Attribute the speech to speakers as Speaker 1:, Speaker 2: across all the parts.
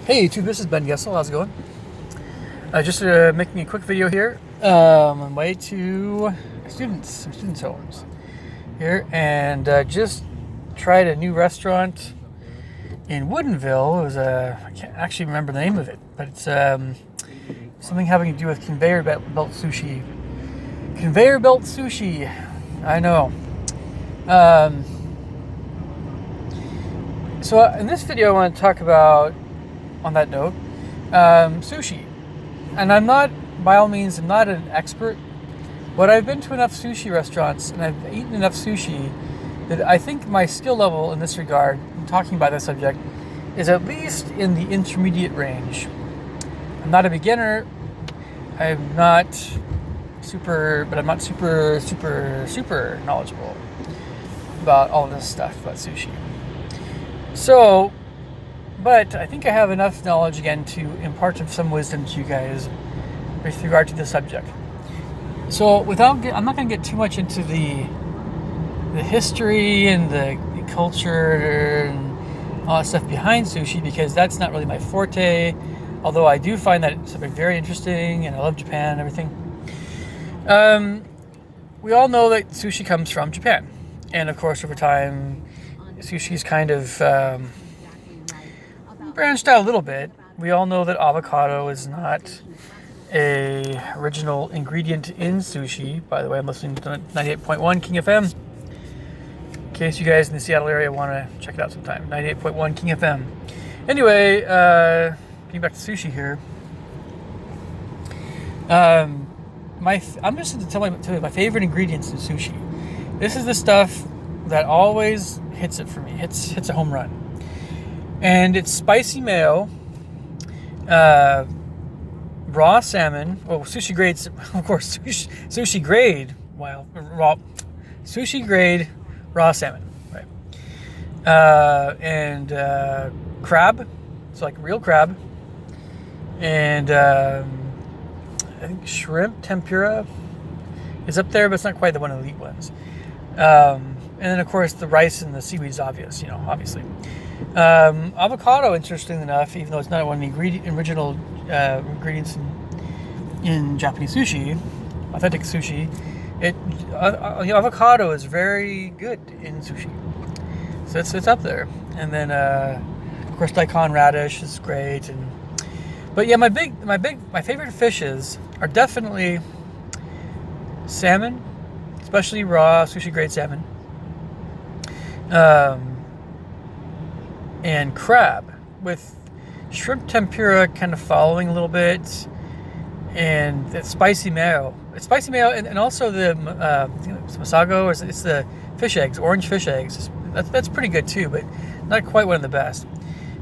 Speaker 1: Hey YouTube, this is Ben Gessel. How's it going? Just making a quick video here on my way to some students' homes here, and just tried a new restaurant in Woodinville. It was I can't actually remember the name of it, but it's something having to do with Conveyor Belt Sushi. Conveyor Belt Sushi, I know. So in this video, I want to talk about, on that note, sushi. And I'm not, by all means, I'm not an expert, but I've been to enough sushi restaurants and I've eaten enough sushi that I think my skill level in this regard, in talking about this subject, is at least in the intermediate range. I'm not a beginner. I'm not super knowledgeable about all this stuff about sushi. So, but I think I have enough knowledge again to impart some wisdom to you guys with regard to the subject. So, I'm not going to get too much into the history and the culture and all that stuff behind sushi, because that's not really my forte. Although I do find that it's something very interesting, and I love Japan and everything. We all know that sushi comes from Japan, and of course, over time, sushi's kind of branched out a little bit. We all know that avocado is not a original ingredient in sushi. By the way, I'm listening to 98.1 King FM. In case you guys in the Seattle area want to check it out sometime, 98.1 King FM. Anyway, getting back to sushi here. I'm just going to tell you my favorite ingredients in sushi. This is the stuff that always hits it for me. Hits a home run. And it's spicy mayo, raw salmon. Oh, Sushi Grade, of course. Sushi Grade, Sushi Grade raw salmon, right? And crab. It's like real crab. And I think shrimp tempura is up there, but it's not quite the one of the elite ones. And then, of course, the rice and the seaweed is obvious, obviously. Avocado, interesting enough, even though it's not one of the original ingredients in Japanese sushi, authentic sushi, avocado is very good in sushi. So it's up there. And then, of course, daikon radish is great. But yeah, my favorite fishes are definitely salmon, especially raw sushi grade salmon. And crab, with shrimp tempura kind of following a little bit, and that spicy mayo. It's spicy mayo, and also the masago, it's the fish eggs, orange fish eggs. That's pretty good too, but not quite one of the best.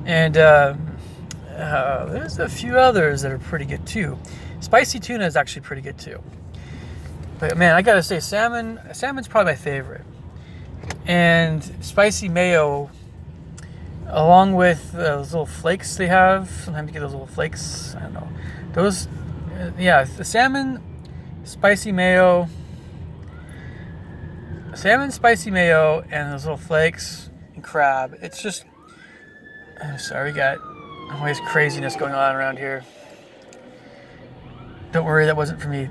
Speaker 1: And there's a few others that are pretty good too. Spicy tuna is actually pretty good too. But man, I gotta say, salmon's probably my favorite. And spicy mayo, along with those little flakes they have. Sometimes you get those little flakes. I don't know. Those, the salmon, spicy mayo, and those little flakes, and crab. It's just, I'm sorry, we got always craziness going on around here. Don't worry, that wasn't for me.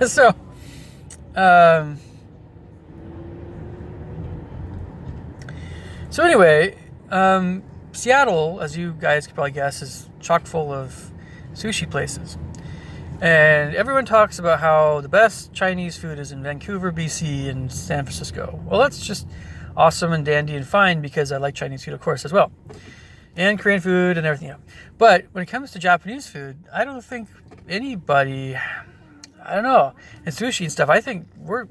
Speaker 1: So, So anyway, Seattle, as you guys could probably guess, is chock full of sushi places. And everyone talks about how the best Chinese food is in Vancouver, BC, and San Francisco. Well, that's just awesome and dandy and fine, because I like Chinese food, of course, as well. And Korean food and everything else. But when it comes to Japanese food, I don't think anybody, I don't know, and sushi and stuff, I think we're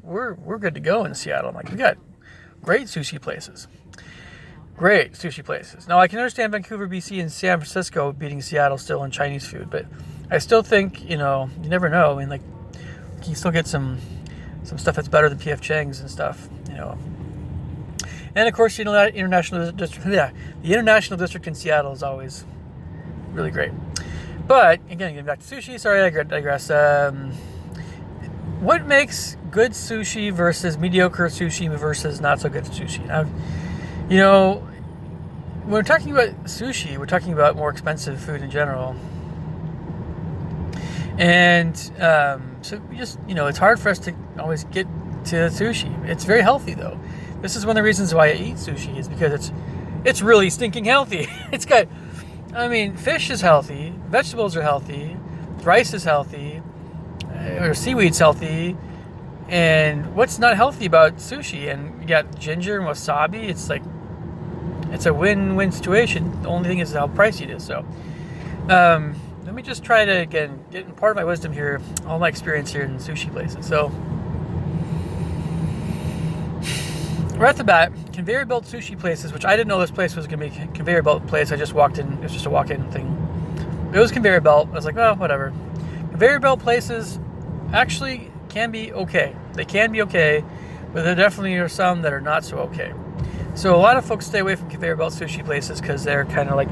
Speaker 1: good to go in Seattle. Like, we got great sushi places. Great sushi places. Now, I can understand Vancouver, BC, and San Francisco beating Seattle still in Chinese food, but I still think, you never know. I mean, like, you can still get some stuff that's better than P.F. Chang's and stuff, And of course, the international district in Seattle is always really great. But again, getting back to sushi. Sorry, I digress. What makes good sushi versus mediocre sushi versus not so good sushi? Now, when we're talking about sushi, we're talking about more expensive food in general. And so we just, it's hard for us to always get to sushi. It's very healthy, though. This is one of the reasons why I eat sushi, is because it's really stinking healthy. It's got, fish is healthy, vegetables are healthy, rice is healthy, or seaweed's healthy. And what's not healthy about sushi? And you got ginger and wasabi. It's a win-win situation. The only thing is how pricey it is. So let me just try to, again, get part of my wisdom here, all my experience here in sushi places. So right off the bat, conveyor belt sushi places, which I didn't know this place was going to be a conveyor belt place. I just walked in. It was just a walk-in thing. It was conveyor belt. I was like, well, whatever. Conveyor belt places actually can be okay. They can be okay, but there definitely are some that are not so okay. So a lot of folks stay away from conveyor belt sushi places because they're kind of like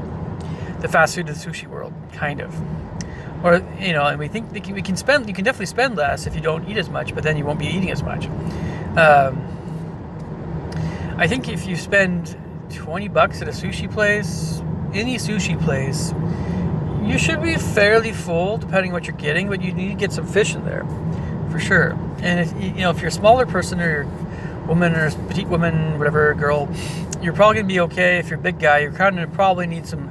Speaker 1: the fast food of the sushi world, kind of. Or, and we think you can definitely spend less if you don't eat as much, but then you won't be eating as much. I think if you spend $20 at a sushi place, any sushi place, you should be fairly full depending on what you're getting, but you need to get some fish in there. For sure. And if you're a smaller person, or woman, or petite woman, whatever, girl, you're probably gonna be okay. If you're a big guy, you're kind of probably need some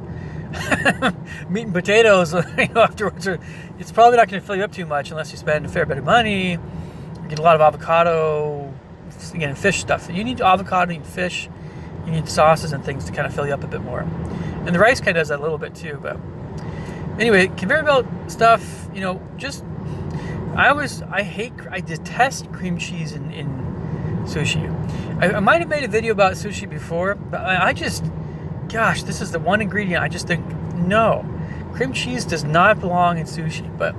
Speaker 1: meat and potatoes, afterwards. Or it's probably not gonna fill you up too much unless you spend a fair bit of money. You get a lot of avocado, again, fish stuff. You need avocado, you need fish, you need sauces and things to kind of fill you up a bit more. And the rice kind of does that a little bit too. But anyway, conveyor belt stuff, I detest cream cheese in sushi. I might have made a video about sushi before, but this is the one ingredient I just think, no. Cream cheese does not belong in sushi, but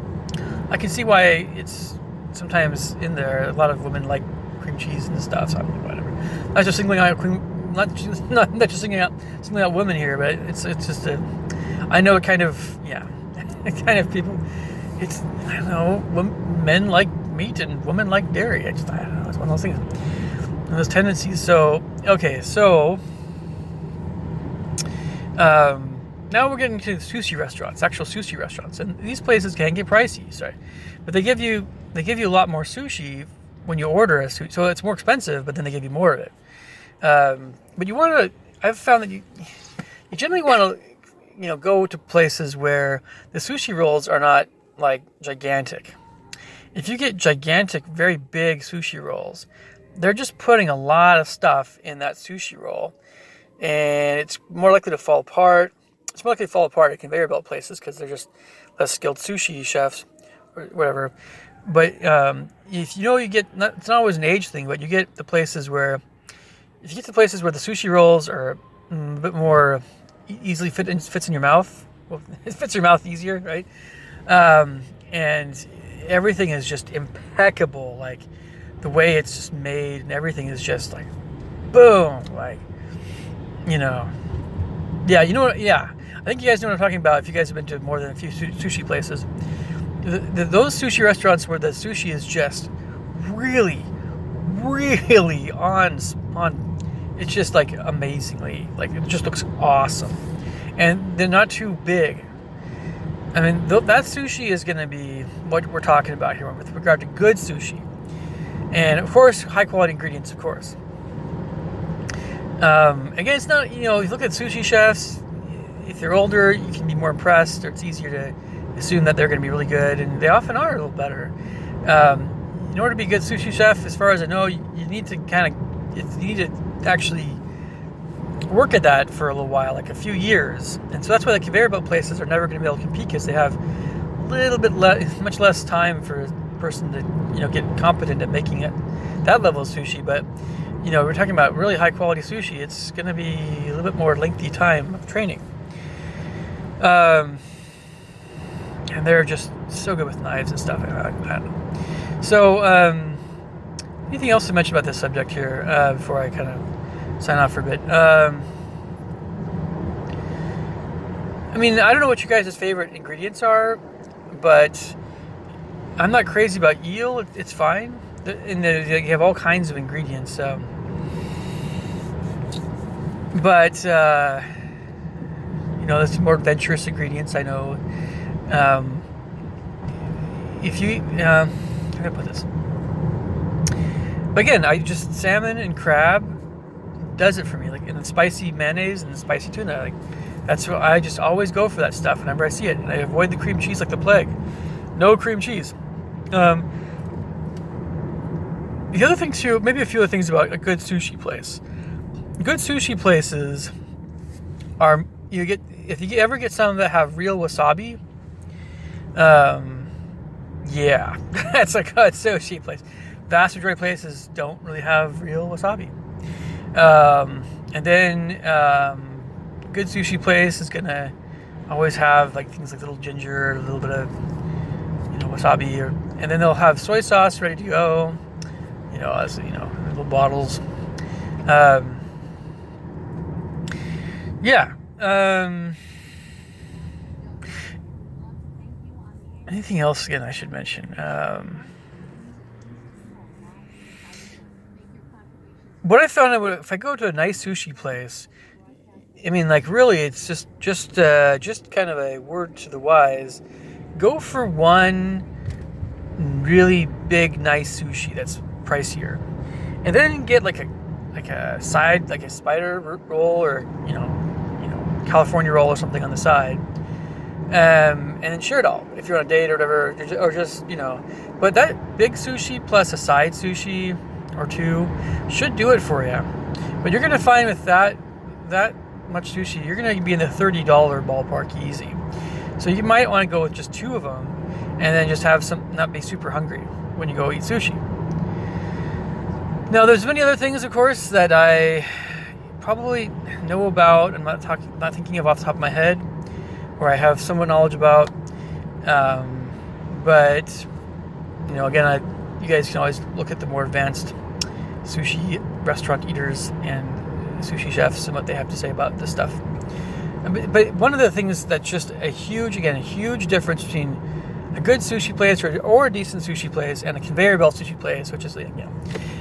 Speaker 1: I can see why it's sometimes in there. A lot of women like cream cheese and stuff, so I'm like, whatever. Not just singling out not just singling out women here, but it's just I know it kind of, kind of people. It's, I don't know, men like meat and women like dairy. I don't know, it's one of those things. And those tendencies. So, okay, so now we're getting to sushi restaurants, actual sushi restaurants. And these places can get pricey, sorry. But they give you a lot more sushi when you order a sushi. So it's more expensive, but then they give you more of it. But I've found that you generally want to, go to places where the sushi rolls are not like gigantic. If you get gigantic, very big sushi rolls, they're just putting a lot of stuff in that sushi roll, and it's more likely to fall apart. It's more likely to fall apart at conveyor belt places because they're just less skilled sushi chefs or whatever. But if you get, it's not always an age thing, but you get the places where, if you get to places where the sushi rolls are a bit more easily fits in your mouth, well, it fits your mouth easier, right? And everything is just impeccable. Like the way it's just made and everything is just like, boom, like, yeah, I think you guys know what I'm talking about if you guys have been to more than a few sushi places. Those sushi restaurants where the sushi is just really, really on, it's just like amazingly, like it just looks awesome. And they're not too big. I mean, that sushi is going to be what we're talking about here with regard to good sushi. And of course, high quality ingredients, of course. Again, it's not, you look at sushi chefs, if they're older, you can be more impressed, or it's easier to assume that they're going to be really good, and they often are a little better. In order to be a good sushi chef, as far as I know, you need to actually work at that for a little while, like a few years. And so that's why the conveyor belt places are never going to be able to compete, because they have a little bit much less time for a person to, get competent at making it that level of sushi. But, we're talking about really high quality sushi. It's going to be a little bit more lengthy time of training. And they're just so good with knives and stuff. I don't know. So, anything else to mention about this subject here before I kind of sign off for a bit? I don't know what you guys' favorite ingredients are, but I'm not crazy about eel. It's fine. And you have all kinds of ingredients. But there's more adventurous ingredients. I know. If you, how can I put this? But again, salmon and crab does it for me. Like, and the spicy mayonnaise and the spicy tuna, like, that's what I just always go for that stuff whenever I see it. And I avoid the cream cheese like the plague. No cream cheese. The other thing too, maybe a few other things about a good sushi place. Good sushi places are, if you ever get some that have real wasabi, yeah, that's a good sushi place. Vast majority of places don't really have real wasabi. And then good sushi place is gonna always have like things like little ginger, a little bit of wasabi, and then they'll have soy sauce ready to go. As little bottles. Yeah. Anything else again I should mention? What I found out, if I go to a nice sushi place, I mean, like, really, it's just kind of a word to the wise. Go for one really big, nice sushi that's pricier, and then get like a side, like a spider roll, or California roll or something on the side, and then share it all if you're on a date or whatever, or just But that big sushi plus a side sushi or two should do it for you. But you're gonna find with that much sushi, you're gonna be in the $30 ballpark easy. So you might want to go with just two of them, and then just have not be super hungry when you go eat sushi. Now, there's many other things, of course, that I probably know about. I'm not thinking of off the top of my head, or I have somewhat knowledge about. But again, you guys can always look at the more advanced sushi restaurant eaters and sushi chefs and what they have to say about this stuff. But one of the things that's just a huge difference between a good sushi place or a decent sushi place and a conveyor belt sushi place, which is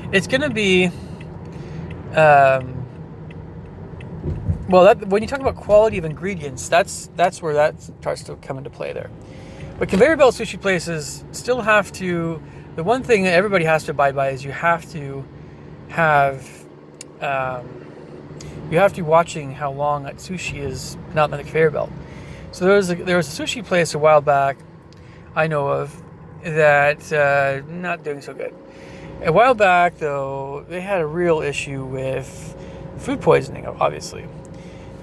Speaker 1: it's going to be when you talk about quality of ingredients, that's where that starts to come into play there. But conveyor belt sushi places still have to. The one thing that everybody has to abide by is you have to be watching how long that sushi is not on the conveyor belt. So there was a sushi place a while back I know of that not doing so good. A while back, though, they had a real issue with food poisoning, obviously.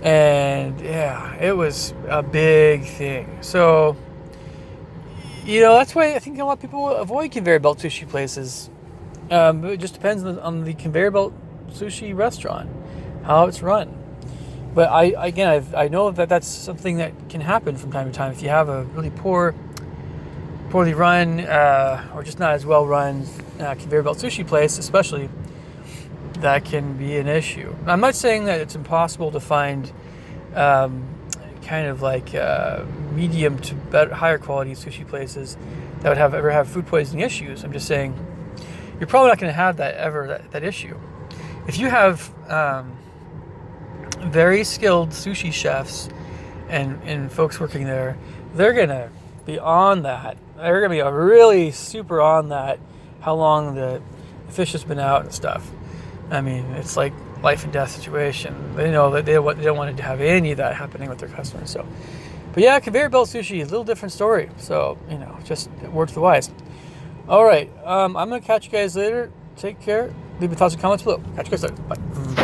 Speaker 1: And yeah, it was a big thing. So, that's why I think a lot of people avoid conveyor belt sushi places. It just depends on the conveyor belt sushi restaurant, how it's run. But I know that that's something that can happen from time to time if you have a really poorly run or just not as well run conveyor belt sushi place, especially. That can be an issue. I'm not saying that it's impossible to find kind of like medium to higher quality sushi places that would ever have food poisoning issues. I'm just saying you're probably not going to have that issue. If you have very skilled sushi chefs and folks working there, they're going to be on that. They're going to be really super on that, how long the fish has been out and stuff. I mean, it's like life and death situation. They know that they don't want to have any of that happening with their customers. So, but yeah, conveyor belt sushi is a little different story. So, just word to the wise. All right, I'm going to catch you guys later. Take care. Leave your thoughts and comments below. Catch you guys later. Bye.